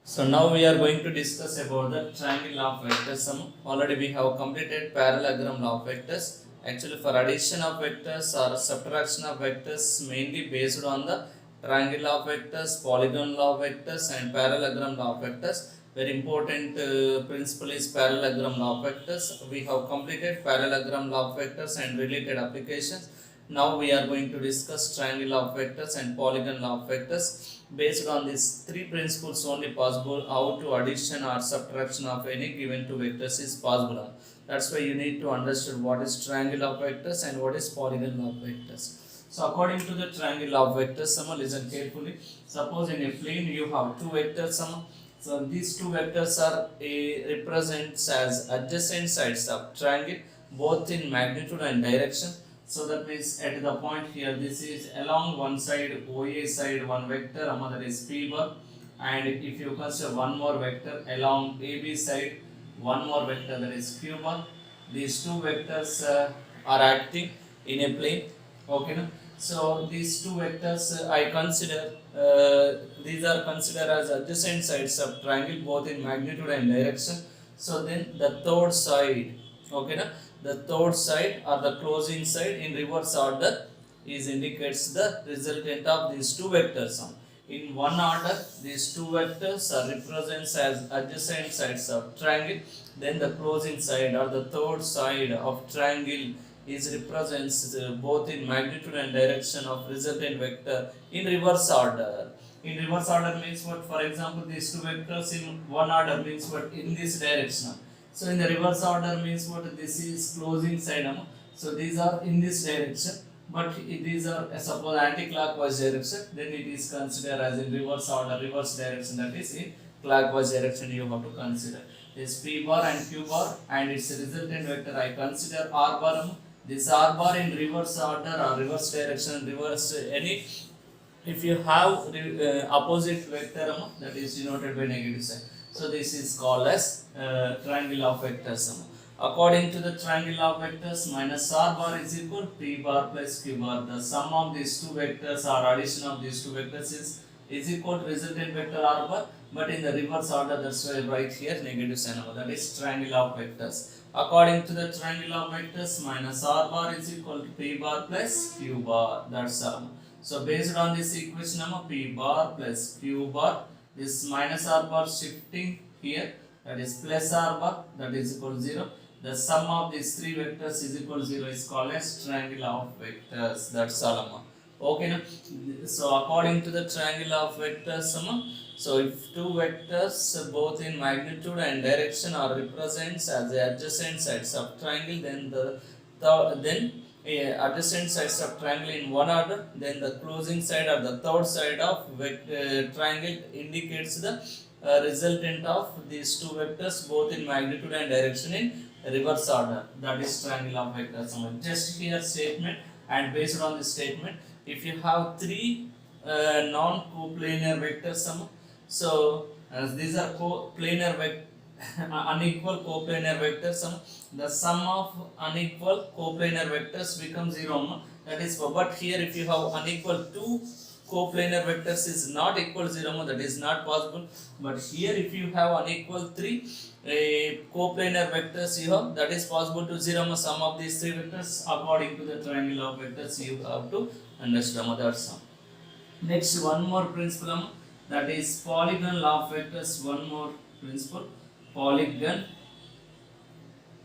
So now we are going to discuss about the triangle law of vectors sum. Already we have completed parallelogram law of vectors. Actually for addition of vectors or subtraction of vectors mainly based on the triangle law of vectors, polygon law of vectors and parallelogram law of vectors. Very important principle is parallelogram law of vectors. We have completed parallelogram law of vectors and related applications. Now we are going to discuss triangle law of vectors and polygon law of vectors. Based on these three principles only possible how to addition or subtraction of any given two vectors is possible. That's why you need to understand what is triangle of vectors and what is polygon law of vectors. So according to the triangle law of vectors, listen carefully. Suppose in a plane you have two vectors, so these two vectors are represents as adjacent sides of triangle both in magnitude and direction. So that means at the point here, this is along one side, OA side, one vector, that is P bar. And if you consider one more vector along AB side, one more vector, that is Q bar. These two vectors are acting in a plane. Okay, no? So these two vectors I consider, these are considered as adjacent sides of triangle both in magnitude and direction. So then the third side, okay, no? The third side or the closing side in reverse order is indicates the resultant of these two vectors. In one order, these two vectors are represents as adjacent sides of triangle. Then the closing side or the third side of triangle is represents both in magnitude and direction of resultant vector in reverse order. In reverse order means what? For example, these two vectors in one order means what? In this direction. So in the reverse order means what? This is closing side. So these are in this direction, but these are suppose anti-clockwise direction. Then it is considered as in reverse order, reverse direction. That is in clockwise direction. You have to consider this P bar and Q bar, and its resultant vector I consider R bar. This R bar in reverse order or reverse direction, reverse any. If you have opposite vector, that is denoted by negative sign. So this is called as triangle of vectors. According to the triangle of vectors, minus R bar is equal P bar plus Q bar. The sum of these two vectors or addition of these two vectors is equal to resultant vector R bar, but in the reverse order. That's why I write here negative sign. That is triangle of vectors. According to the triangle of vectors, minus R bar is equal to P bar plus Q bar. That's all. So based on this equation, P bar plus Q bar, this minus R bar shifting here, that is plus R bar, that is equal to 0. The sum of these three vectors is equal to 0 is called as triangle of vectors. That's all. Okay, now, so according to the triangle of vectors, so if two vectors both in magnitude and direction are represents as the adjacent sides of triangle, then then adjacent sides of triangle in one order, then the closing side or the third side of triangle indicates the resultant of these two vectors both in magnitude and direction in reverse order. That is triangle of vectors. Just here statement, and based on this statement, if you have three non-coplanar vectors, so as these are coplanar vectors, unequal coplanar vectors, the sum of unequal coplanar vectors becomes 0. That is, but here if you have unequal two coplanar vectors is not equal to 0, that is not possible. But here if you have unequal three coplanar vectors you have, that is possible to 0. Sum of these three vectors according to the triangle of vectors you have to understand. That's all. Next, one more principle, that is polygon law of vectors. One more principle, polygon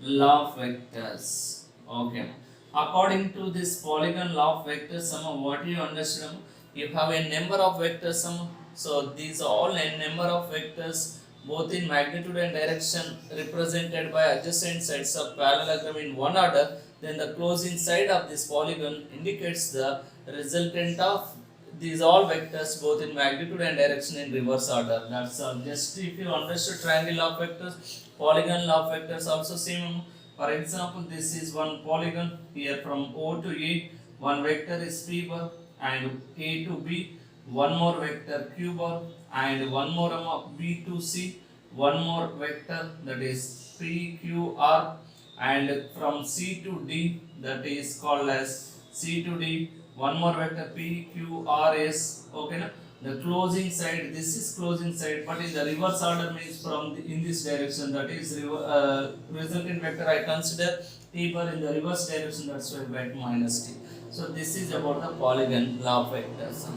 law of vectors. Okay. According to this polygon law of vectors, what you understand? You have a number of vectors. So these are all a number of vectors both in magnitude and direction represented by adjacent sides of parallelogram in one order. Then the closing side of this polygon indicates the resultant of these all vectors both in magnitude and direction in reverse order. That's all. Just if you understood triangle law of vectors, polygon law of vectors also same. For example, this is one polygon here from O to A. One vector is P bar, and A to B. One more vector Q bar, and one more B to C. One more vector, that is P Q R, and from C to D, that is called as C to D. One more vector P Q R S. Okay, the closing side, this is closing side, but in the reverse order means from in this direction, that is resultant vector I consider t bar in the reverse direction, that's why I write minus t. So this is about the polygon law of vectors.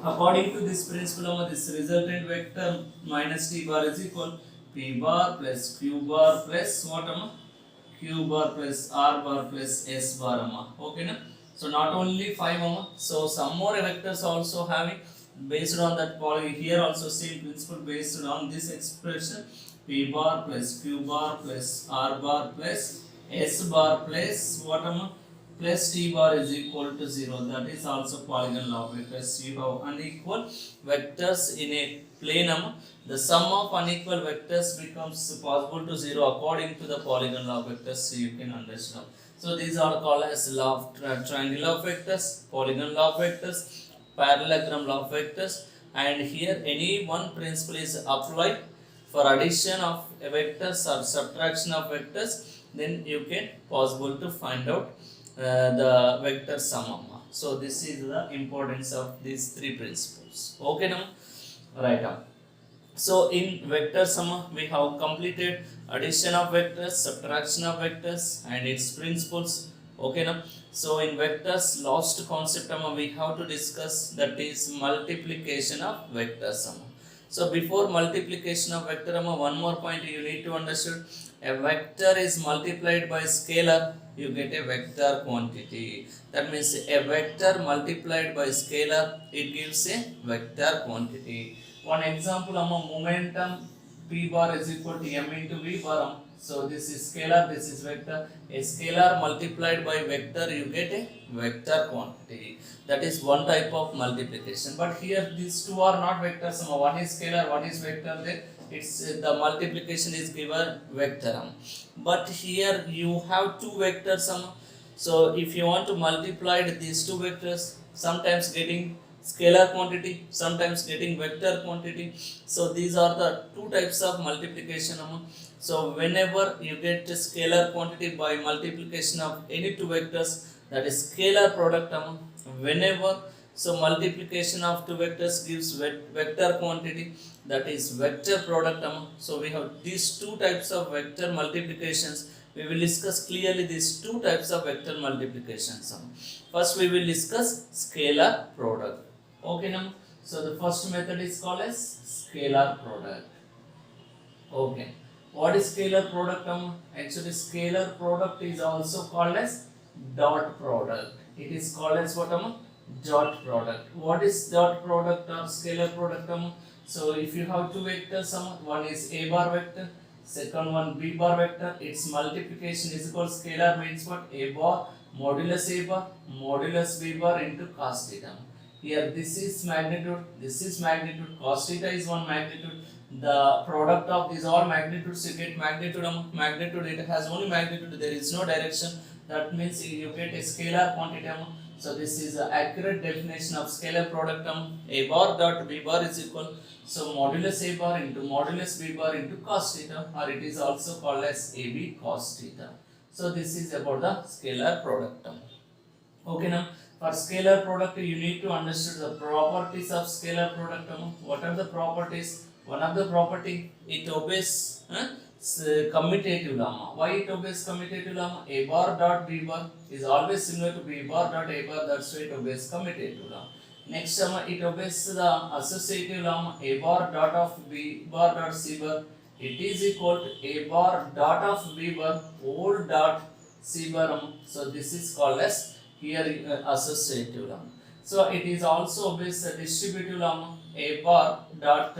According to this principle, this resultant vector minus t bar is equal p bar plus q bar plus what q bar plus r bar plus s bar okay na. So not only 5 so some more vectors also having based on that here also same principle based on this expression p bar plus q bar plus r bar plus s bar plus what plus t bar is equal to 0, that is also polygon law of vectors. You have unequal vectors in a plane, the sum of unequal vectors becomes possible to 0 according to the polygon law of vectors, so you can understand. So these are called as law of triangle law of vectors, polygon law of vectors, parallelogram law of vectors, and here any one principle is applied for addition of vectors or subtraction of vectors, then you can possible to find out the vector sum. So this is the importance of these three principles. Okay now, right now. So in vector sum we have completed addition of vectors, subtraction of vectors and its principles. Okay now. So in vectors last concept we have to discuss, that is multiplication of vector sum. So before multiplication of vector one more point you need to understand. A vector is multiplied by scalar, you get a vector quantity. That means a vector multiplied by scalar, it gives a vector quantity. One example, momentum p bar is equal to m into v bar. So this is scalar, this is vector. A scalar multiplied by vector, you get a vector quantity. That is one type of multiplication. But here these two are not vectors. One is scalar, one is vector. There it's the multiplication is given vector. But here you have two vectors. So if you want to multiply these two vectors, sometimes getting scalar quantity, sometimes getting vector quantity. So these are the two types of multiplication. So whenever you get scalar quantity by multiplication of any two vectors, that is scalar product. Whenever so multiplication of two vectors gives vector quantity, that is vector product. So we have these two types of vector multiplications. We will discuss clearly these two types of vector multiplications. First we will discuss scalar product. Okay now. So the first method is called as scalar product. Okay. What is scalar product? Actually scalar product is also called as dot product. It is called as what? Dot product. What is dot product or scalar product? So if you have two vectors, one is a bar vector, second one b bar vector, its multiplication is equal scalar means what? A bar modulus a bar modulus b bar into cos theta. Here this is magnitude, this is magnitude, cos theta is one magnitude. The product of these all magnitudes, you get magnitude. Magnitude, it has only magnitude, there is no direction. That means you get a scalar quantity. So this is the accurate definition of scalar product. A bar dot b bar is equal, so modulus a bar into modulus b bar into cos theta, or it is also called as ab cos theta. So this is about the scalar product. Okay now, for scalar product you need to understand the properties of scalar product. What are the properties? One of the property, it obeys commutative lemma. Why it obeys commutative lemma? A bar dot b bar is always similar to b bar dot a bar, that's why it obeys commutative lemma. Next it obeys the associative lemma. A bar dot of b bar dot c bar, it is equal to a bar dot of b bar whole dot c bar. So this is called as here associative lemma. So it is also obeys the distributive lemma. A bar dot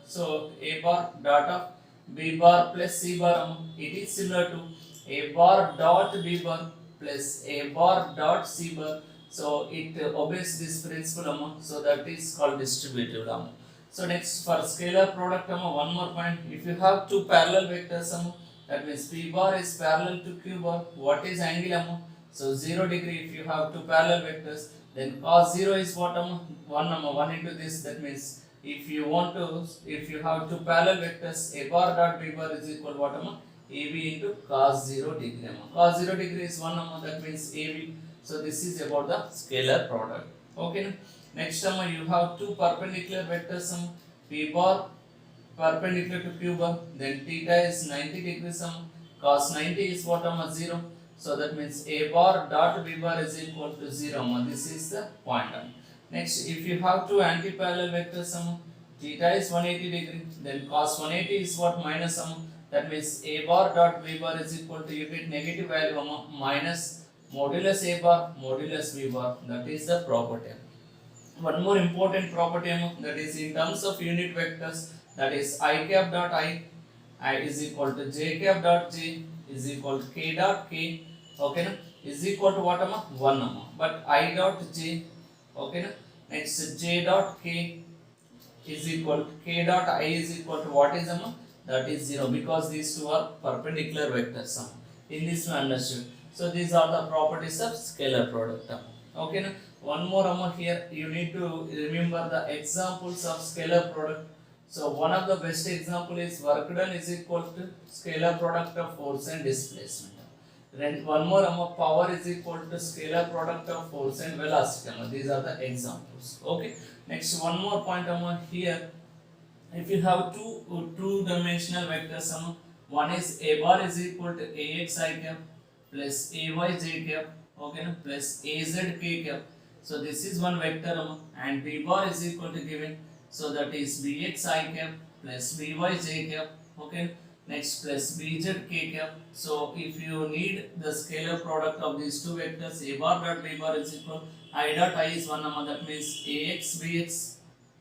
so a bar dot of b bar plus c bar, it is similar to a bar dot b bar plus a bar dot c bar. So it obeys this principle. So that is called distributive lemma. So next for scalar product, one more point. If you have two parallel vectors, that means p bar is parallel to q bar. What is angle? So 0 degree. If you have two parallel vectors, then cos 0 is what? 1 into this. That means if you want to, if you have two parallel vectors, a bar dot b bar is equal what? ab into cos 0 degree. Cos 0 degree is 1, that means ab. So this is about the scalar product. Okay. Next you have two perpendicular vectors p bar perpendicular to q bar, then theta is 90 degrees cos 90 is what 0. So that means a bar dot b bar is equal to 0 this is the point. Next if you have two anti-parallel vectors theta is 180 degree, then cos 180 is what minus that means a bar dot b bar is equal to, you get negative value minus modulus a bar modulus b bar, that is the property. One more important property that is in terms of unit vectors, that is I cap dot I is equal to j cap dot j is equal to k dot k, okay na, is equal to what 1 but I dot j, okay na. Next j dot k is equal to k dot I is equal to what is that is 0 because these two are perpendicular vectors in this we understood. So these are the properties of scalar product, okay na. One more here you need to remember the examples of scalar product. So one of the best example is work done is equal to scalar product of force and displacement. Then one more power is equal to scalar product of force and velocity. These are the examples. Okay. Next one more point here. If you have two-dimensional vectors, one is a bar is equal to ax I cap plus ay j cap, okay, plus az k cap. So this is one vector and b bar is equal to given. So that is bx I cap plus by j cap, okay. Next plus bz k cap. So if you need the scalar product of these two vectors, a bar dot b bar is equal I dot I is 1 that means ax bx,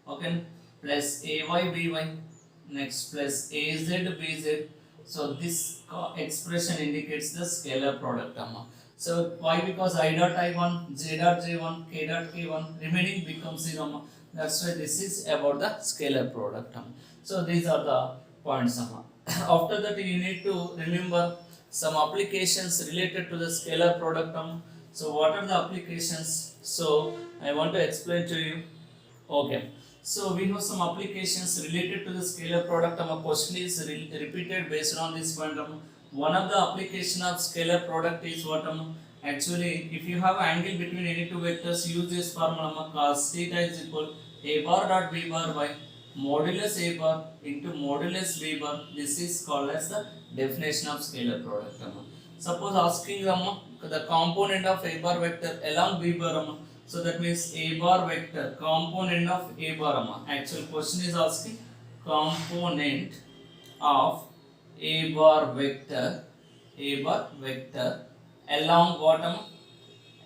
okay, plus ay by, next plus az bz. So this expression indicates the scalar product So why? Because I dot I1, j dot j1, k dot k1 remaining becomes 0 That's why this is about the scalar product So these are the points After that you need to remember some applications related to the scalar product So what are the applications? So I want to explain to you. Okay. So we have some applications related to the scalar product. A question is repeated based on this point. One of the application of scalar product is what? Actually, if you have angle between any two vectors, use this formula cos theta is equal a bar dot b bar by modulus a bar into modulus b bar. This is called as the definition of scalar product. Suppose asking the component of a bar vector along b bar. So that means a bar vector component of a bar. Actual question is asking component of a bar vector along bottom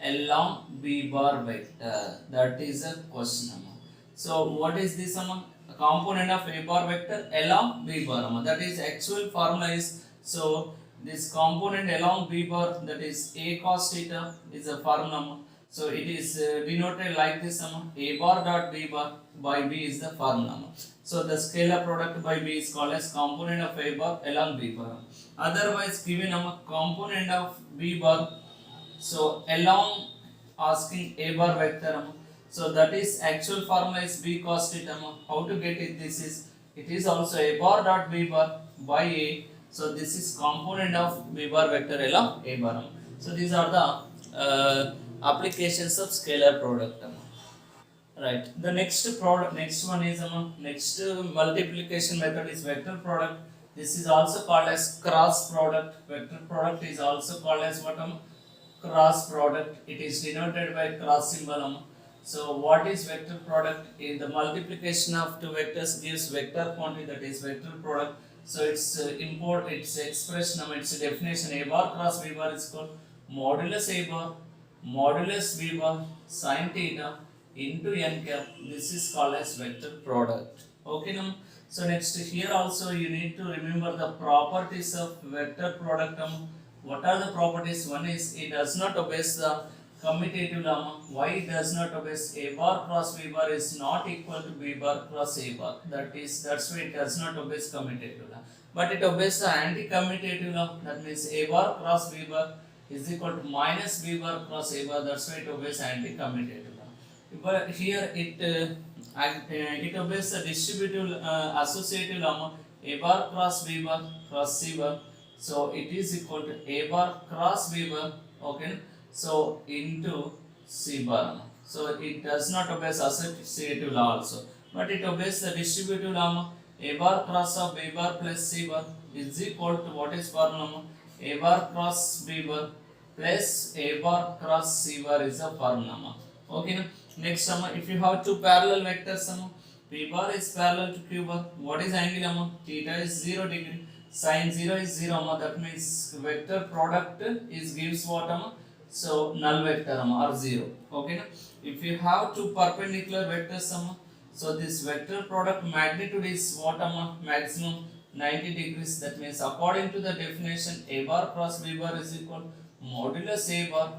along b bar vector. That is a question. So what is this a component of a bar vector along b bar. That is actual formula is, so this component along b bar, that is a cos theta is a formula. So it is denoted like this a bar dot b bar by b is the formula. So the scalar product by b is called as component of a bar along b bar. Otherwise given a component of b bar, so along asking a bar vector, so that is actual formula is b cos theta. How to get it? This is, it is also a bar dot b bar by a. So this is component of b bar vector along a bar. So these are the applications of scalar product. Right. The next one is next multiplication method is vector product. This is also called as cross product. Vector product is also called as what? Cross product. It is denoted by cross symbol. So what is vector product? In the multiplication of two vectors gives vector quantity, that is vector product. So its its expression, its definition, a bar cross b bar is called modulus a bar modulus b bar sin theta into n cap. This is called as vector product. Okay now. So next here also you need to remember the properties of vector product. What are the properties? One is it does not obey the commutative law. Why it does not obey? A bar cross b bar is not equal to b bar cross a bar. That's why it does not obey commutative law. But it obeys the anti-commutative law. That means a bar cross b bar is equal to minus b bar cross a bar. That's why it obeys anti-commutative law. But here it obeys the distributive associative law. A bar cross b bar cross c bar. So it is equal to a bar cross b bar. Okay. So into c bar. So it does not obey associative law also, but it obeys the distributive law. A bar cross of B bar plus C bar is equal to what is formula? A bar cross B bar plus A bar cross C bar is a formula. Okay. Next, if you have two parallel vectors, P bar is parallel to Q bar. What is angle? Theta is 0 degree. Sin 0 is 0. That means vector product is gives what? So null vector or 0. Okay. If you have two perpendicular vectors, so this vector product magnitude is what? Maximum 90 degrees. That means according to the definition, A bar cross B bar is equal modulus A bar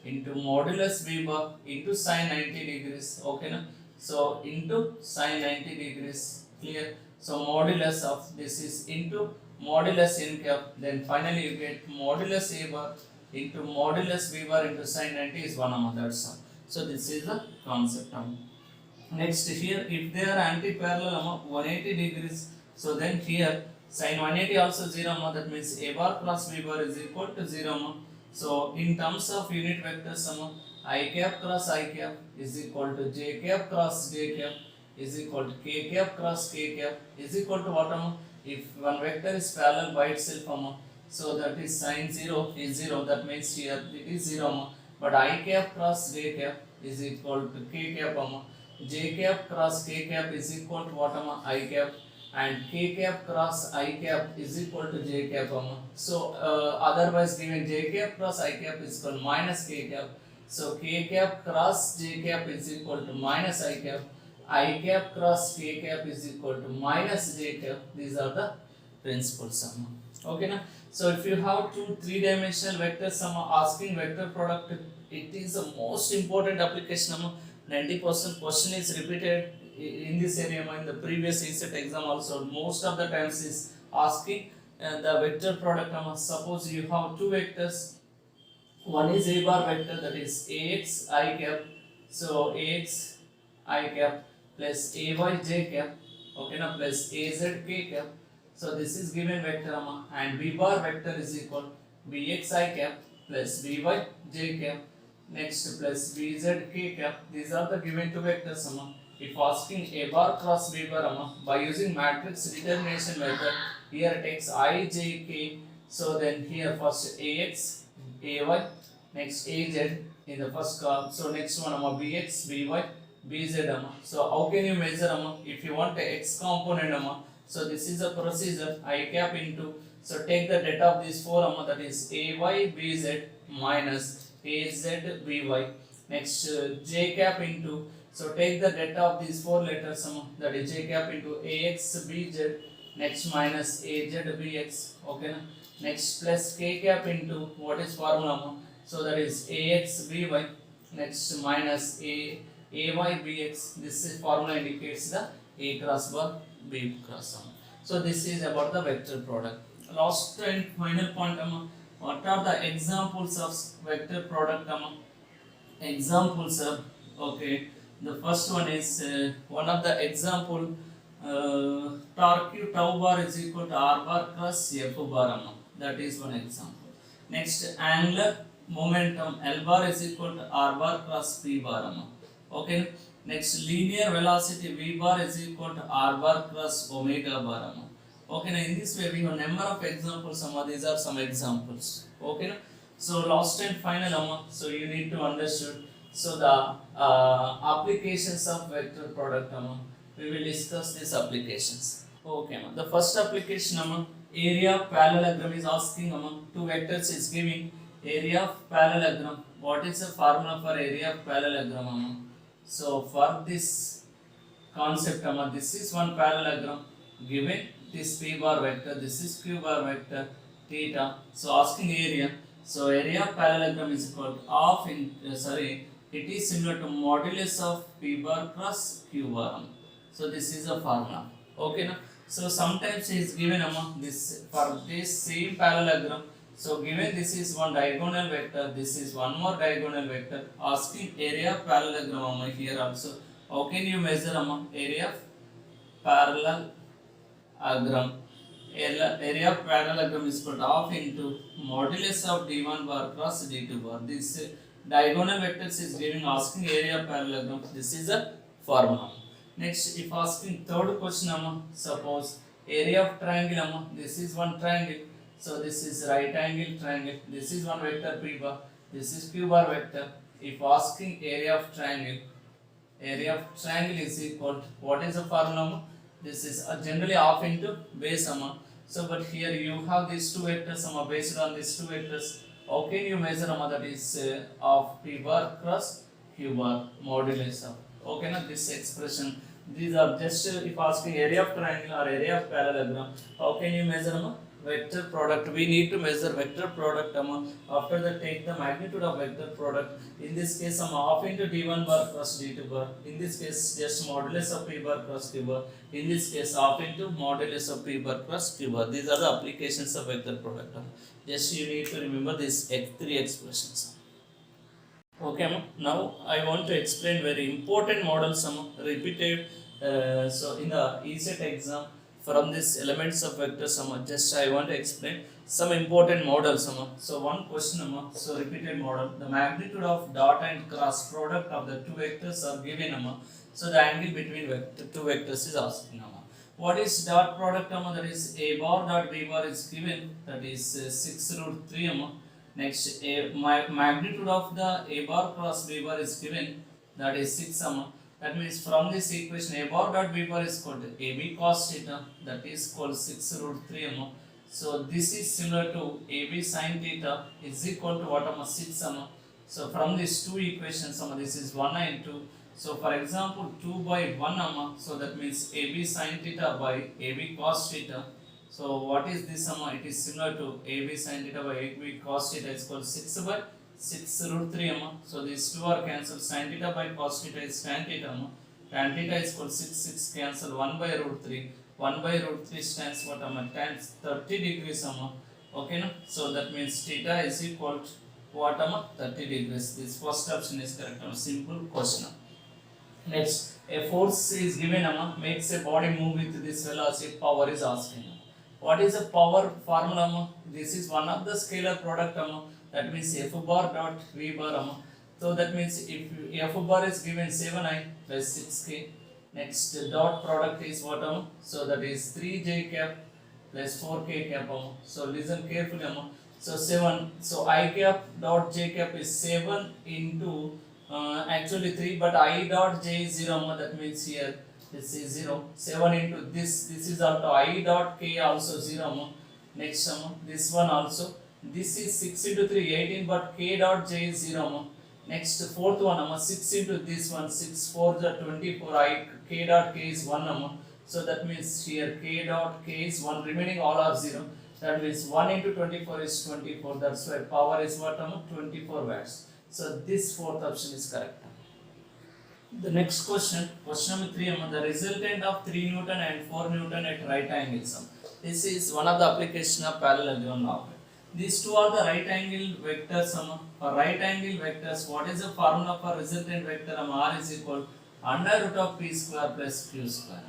into modulus B bar into sin 90 degrees. Okay. So into sin 90 degrees. Clear? So modulus of this is into modulus n cap. Then finally you get modulus A bar into modulus B bar into sin 90 is one of that sum. So this is the concept. Next here, if they are anti-parallel 180 degrees, so then here sin 180 also 0, that means A bar cross B bar is equal to 0. So in terms of unit vectors, I cap cross I cap is equal to J cap cross J cap is equal to K cap cross K cap is equal to what? If one vector is parallel by itself, so that is sin 0 is 0, that means here it is 0, but I cap cross J cap is equal to K cap, J cap cross K cap is equal to what? I cap, and K cap cross I cap is equal to J cap. So otherwise given J cap cross I cap is equal to minus K cap. So K cap cross J cap is equal to minus I cap cross K cap is equal to minus J cap. These are the principles. Okay, na? So if you have two three-dimensional vectors, asking vector product, it is the most important application. 90% question is repeated in this area. In the previous ESET exam also, most of the times is asking the vector product. Suppose you have two vectors. One is A bar vector, that is Ax I cap. So Ax I cap plus Ay j cap. Okay, na, plus Az k cap. So this is given vector, and B bar vector is equal Bx I cap plus By j cap. Next plus Bz k cap. These are the given two vectors. If asking A bar cross B bar, by using matrix determination method, here it takes I j k. So then here first Ax, Ay, next Az in the first column. So next one Bx, By, Bz. So how can you measure if you want a x component? So this is a procedure. I cap into, so take the data of these four, that is Ay Bz minus Az By. Next j cap into, so take the data of these four letters, that is j cap into Ax Bz, next minus Az Bx. Okay, next plus k cap into what is formula, so that is Ax By, next minus Ay Bx. This formula indicates the A cross bar B cross. So this is about the vector product. Last and final point, what are the examples of vector product? Examples of, okay, the first one is one of the example, torque tau bar is equal to R bar cross F bar. That is one example. Next, angular momentum L bar is equal to R bar cross P bar. Okay. Next, linear velocity V bar is equal to R bar cross omega bar. Okay, now in this way we have number of examples. These are some examples. Okay, so last and final, so you need to understand. So the applications of vector product, we will discuss these applications. Okay, the first application, area of parallelogram is asking, two vectors is giving area of parallelogram. What is the formula for area of parallelogram? So for this concept, this is one parallelogram given this P bar vector, this is Q bar vector, theta. So asking area. So area of parallelogram is equal to half in it is similar to modulus of P bar cross Q bar. So this is a formula. Okay, na? So sometimes it is given this for this same parallelogram. So given this is one diagonal vector, this is one more diagonal vector. Asking area of parallelogram here also. How can you measure area of parallelogram? Area of parallelogram is equal to half into modulus of d1 bar cross d2 bar. Diagonal vectors is giving asking area of parallelogram. This is a formula. Next, if asking third question, suppose area of triangle, this is one triangle. So this is right angle triangle. This is one vector p bar. This is q bar vector. If asking area of triangle is equal to, what is the formula? This is generally half into base sum. So but here you have these two vectors based on these two vectors. How can you measure that is of p bar cross q bar modulus of, okay na, this expression. These are just if asking area of triangle or area of parallelogram, how can you measure vector product? We need to measure vector product. After that, take the magnitude of vector product. In this case, half into d1 bar cross d2 bar. In this case, just modulus of p bar cross q bar. In this case, half into modulus of p bar cross q bar. These are the applications of vector product. Just you need to remember these three expressions. Okay, now I want to explain very important models, repeated. So in the ESET exam, from these elements of vectors, just I want to explain some important models. So one question, so repeated model, the magnitude of dot and cross product of the two vectors are given. So the angle between two vectors is asking. What is dot product? That is a bar dot b bar is given, that is 6 root 3. Next, magnitude of the a bar cross b bar is given, that is 6. That means from this equation a bar dot b bar is equal to ab cos theta, that is called 6 root 3. So this is similar to ab sin theta is equal to what? 6. So from these two equations, this is 1 and 2. So for example 2 by 1, so that means ab sin theta by ab cos theta. So what is this? It is similar to ab sin theta by ab cos theta is equal to 6 by 6 root 3. So these two are cancelled. Sin theta by cos theta is tan theta. Tan theta is equal to 6 cancel 1 by root 3. 1 by root 3 stands what? Tan 30 degrees. Okay, no? So that means theta is equal to what? 30 degrees. This first option is correct. Simple question. Next, a force is given, makes a body move with this velocity. Power is asking. What is the power formula? This is one of the scalar product. That means f bar dot v bar. So that means if f bar is given 7i plus 6k. Next, dot product is what? So that is 3j cap plus 4k cap. So listen carefully. So 7. So I cap dot j cap is 7 into actually 3, but I dot j is 0. That means here this is 0. 7 into this is also I dot k also 0. Next, this one also. This is 6 into 3, 18, but k dot j is 0. Next, fourth one, 6 into this one, 6, 4 is 24, k dot k is 1. So that means here k dot k is 1, remaining all are 0. That means 1 into 24 is 24. That's why power is what? 24 watts. So this fourth option is correct. The next question number 3, the resultant of 3 Newton and 4 Newton at right angles. This is one of the application of parallelogram law. These two are the right angle vectors. For right angle vectors, what is the formula for resultant vector? R is equal under root of p square plus q square.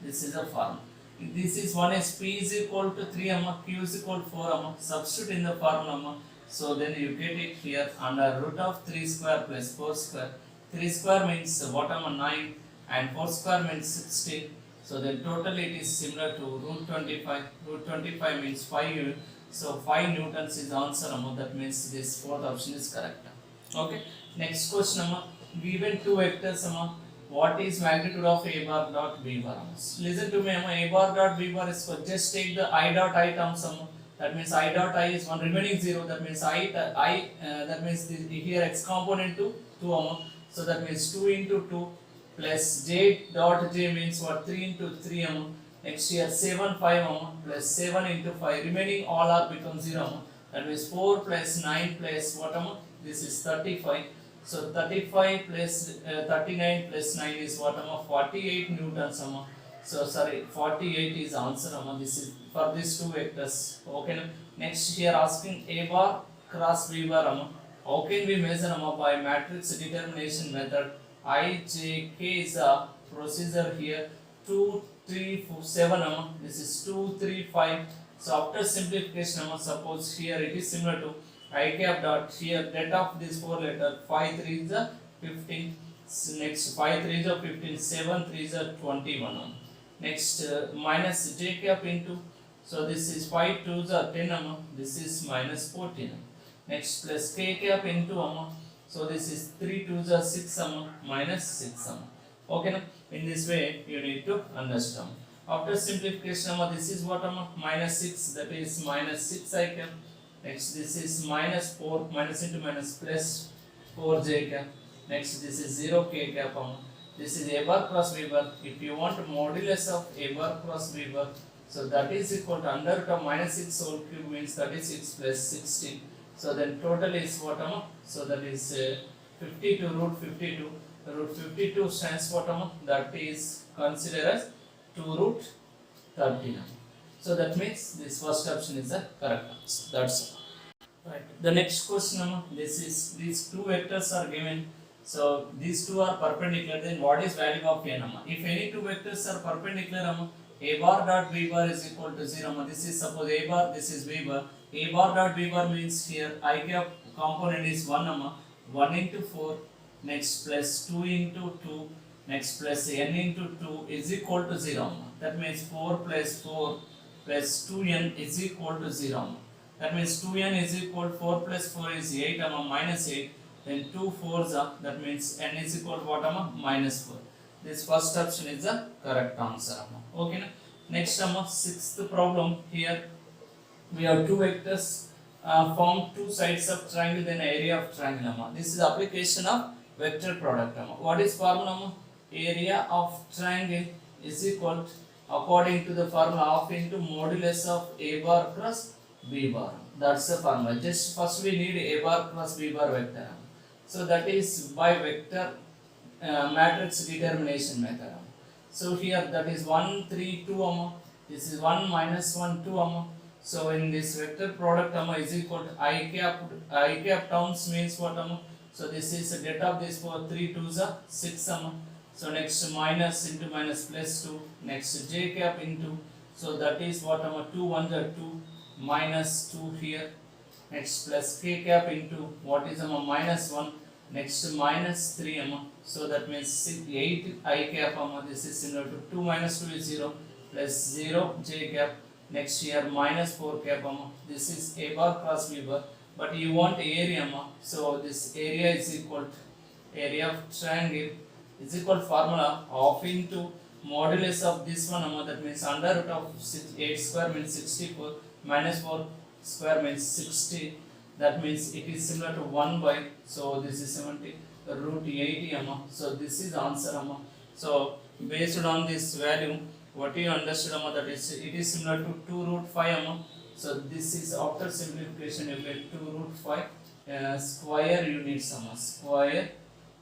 This is the formula. This is one is p is equal to 3, q is equal to 4. Substitute in the formula. So then you get it here under root of 3 square plus 4 square. 3 square means bottom 9 and 4 square means 16. So then totally it is similar to root 25. Root 25 means 5. So 5 newtons is the answer. That means this fourth option is correct. Okay. Next question. Given two vectors. What is magnitude of a bar dot b bar? Listen to me. A bar dot b bar is just take the I dot I terms. That means I dot I is 1, remaining 0. That means that means here x component to 2. So that means 2 into 2 plus j dot j means what? 3 into 3. Next here 7 5 plus 7 into 5. Remaining all are become 0. That means 4 plus 9 plus what? This is 35. So 35 plus 39 plus 9 is what? 48 newtons. So sorry, 48 is answer. This is for these two vectors. Okay. Next here asking a bar cross b bar. How can we measure by matrix determination method? I, J, K is a procedure here. 2, 3, 4, 7. This is 2, 3, 5. So after simplification, suppose here it is similar to I cap dot here that of this 4 letter 5 3 is the 15. Next 5 3 is the 15, 7 3 is the 21. Next minus j cap into, so this is 5 2 is the 10, this is minus 14. Next plus k cap into, so this is 3 2 is the 6, minus 6. Okay, in this way you need to understand. After simplification, this is what, minus 6, that is minus 6 I cap. Next this is minus 4, minus into minus plus 4 j cap. Next this is 0 k cap. This is a bar cross b bar. If you want modulus of a bar cross b bar, so that is equal to under root of minus 6 whole cube means 36 plus 16. So then total is what, so that is 52 root 52. Root 52 stands for, that is considered as 2 root 13. So that means this first option is the correct answer. That's all. Right. The next question, this is these two vectors are given. So these two are perpendicular. Then what is value of n? If any two vectors are perpendicular, a bar dot b bar is equal to 0. This is suppose a bar, this is b bar. A bar dot b bar means here I cap component is 1, 1 into 4. Next plus 2 into 2. Next plus n into 2 is equal to 0. That means 4 plus 4 plus 2n is equal to 0. That means 2n is equal to 4 plus 4 is 8, minus 8. Then 2 4s are, that means n is equal to what, minus 4. This first option is the correct answer. Okay. Next, sixth problem here. We have two vectors form two sides of triangle, then area of triangle. This is application of vector product. What is formula? Area of triangle is equal to, according to the formula, of into modulus of a bar cross b bar. That's the formula. Just first we need a bar cross b bar vector. So that is by vector matrix determination method. So here that is 1 3 2, this is 1 minus 1 2, so in this vector product is equal to I cap terms means what, so this is the get of this for 3 2s are 6, so next minus into minus plus 2. Next j cap into, so that is what, 2 1s are 2 minus 2 here. Next plus k cap into what is, minus 1. Next minus 3, so that means 8 I cap, this is similar to 2 minus 2 is 0 plus 0 j cap. Next here minus 4 cap, this is a bar cross b bar, but you want area, so this area is equal to area of triangle is equal to formula of into modulus of this one, that means under root of 8 square means 64 minus 4 square means 60. That means it is similar to 1 by, so this is 70 root 80, so this is answer. So based on this value, what you understood, that is it is similar to 2 root 5, so this is after simplification you get 2 root 5 square units, square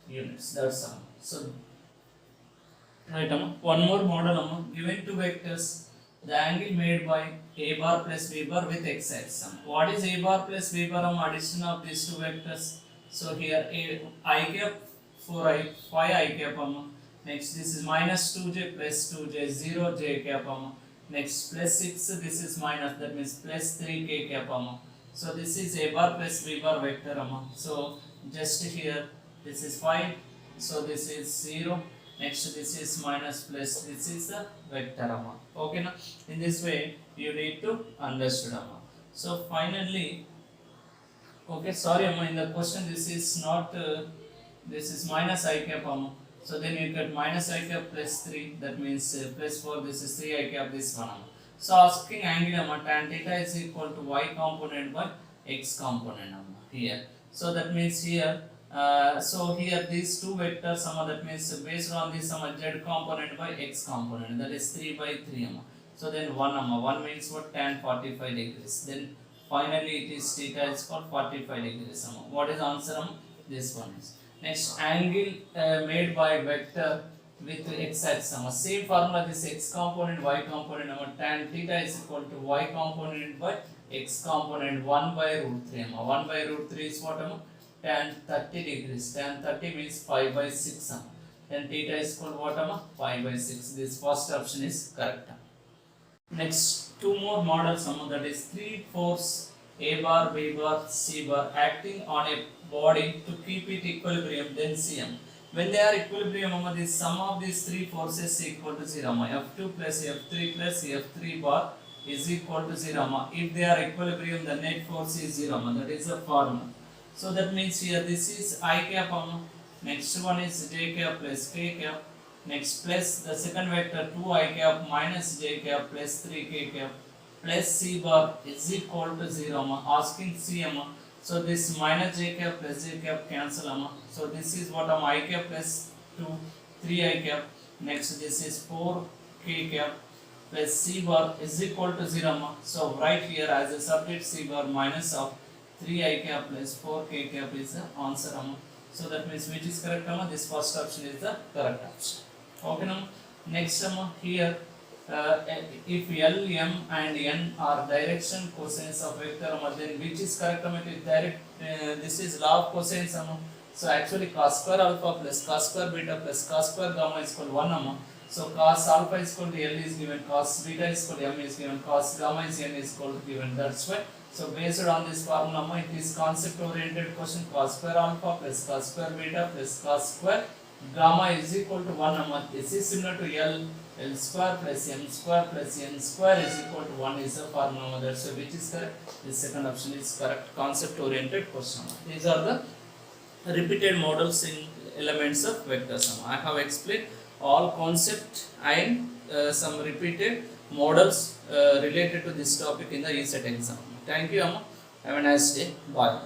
units. That's all. So right, one more model, given two vectors, the angle made by a bar plus b bar with x axis. What is a bar plus b bar? Addition of these two vectors. So here I cap 4i 5 I cap, next this is minus 2j plus 2j 0 j cap, next plus 6, this is minus, that means plus 3k cap. So this is a bar plus b bar vector. So just here this is 5, so this is 0. Next this is minus plus, this is the vector. Okay, na? In this way you need to understand. So finally, okay, sorry, in the question this is not, this is minus I cap, so then you get minus I cap plus 3, that means plus 4, this is 3 I cap this one. So asking angle, tan theta is equal to y component by x component here. So that means here, so here these two vectors, that means based on this z component by x component, that is 3 by 3. So then 1 means what, tan 45 degrees. Then finally it is theta is called 45 degrees. What is answer? This one is. Next, angle made by vector with x axis. Same formula, this x component, y component. Tan theta is equal to y component by x component 1 by root 3. 1 by root 3 is what? Tan 30 degrees. Tan 30 means 5 by 6. Then theta is called what? 5 by 6. This first option is correct. Next, two more models, that is 3/4 A bar, B bar, C bar acting on a body to keep it equilibrium, then Cm. When they are equilibrium, the sum of these three forces is equal to 0. F2 plus F3 plus F3 bar is equal to 0. If they are equilibrium, the net force is 0. That is the formula. So that means here this is I cap. Next one is J cap plus K cap. Next plus the second vector 2I cap minus J cap plus 3K cap plus C bar is equal to 0. Asking Cm. So this minus J cap plus J cap cancel. So this is what I cap plus 2 3I cap. Next this is 4K cap plus C bar is equal to 0. So right here as a subject C bar minus of 3I cap plus 4K cap is the answer. So that means which is correct? This first option is the correct option. Okay. Next here if L, M and N are direction cosines of vector, then which is correct? It is direct. This is law of cosines. So actually cos square alpha plus cos square beta plus cos square gamma is equal to 1. So cos alpha is equal to L is given, cos beta is equal to M is given, cos gamma is N is equal to given. That's why. So based on this formula, it is concept oriented question. Cos square alpha plus cos square beta plus cos square gamma is equal to 1. This is similar to L square plus M square plus N square is equal to 1 is the formula. That's why which is correct? The second option is correct. Concept oriented question. These are the repeated models in elements of vectors. I have explained all concept and some repeated models related to this topic in the ESET exam. Thank you, Amma. Have a nice day. Bye.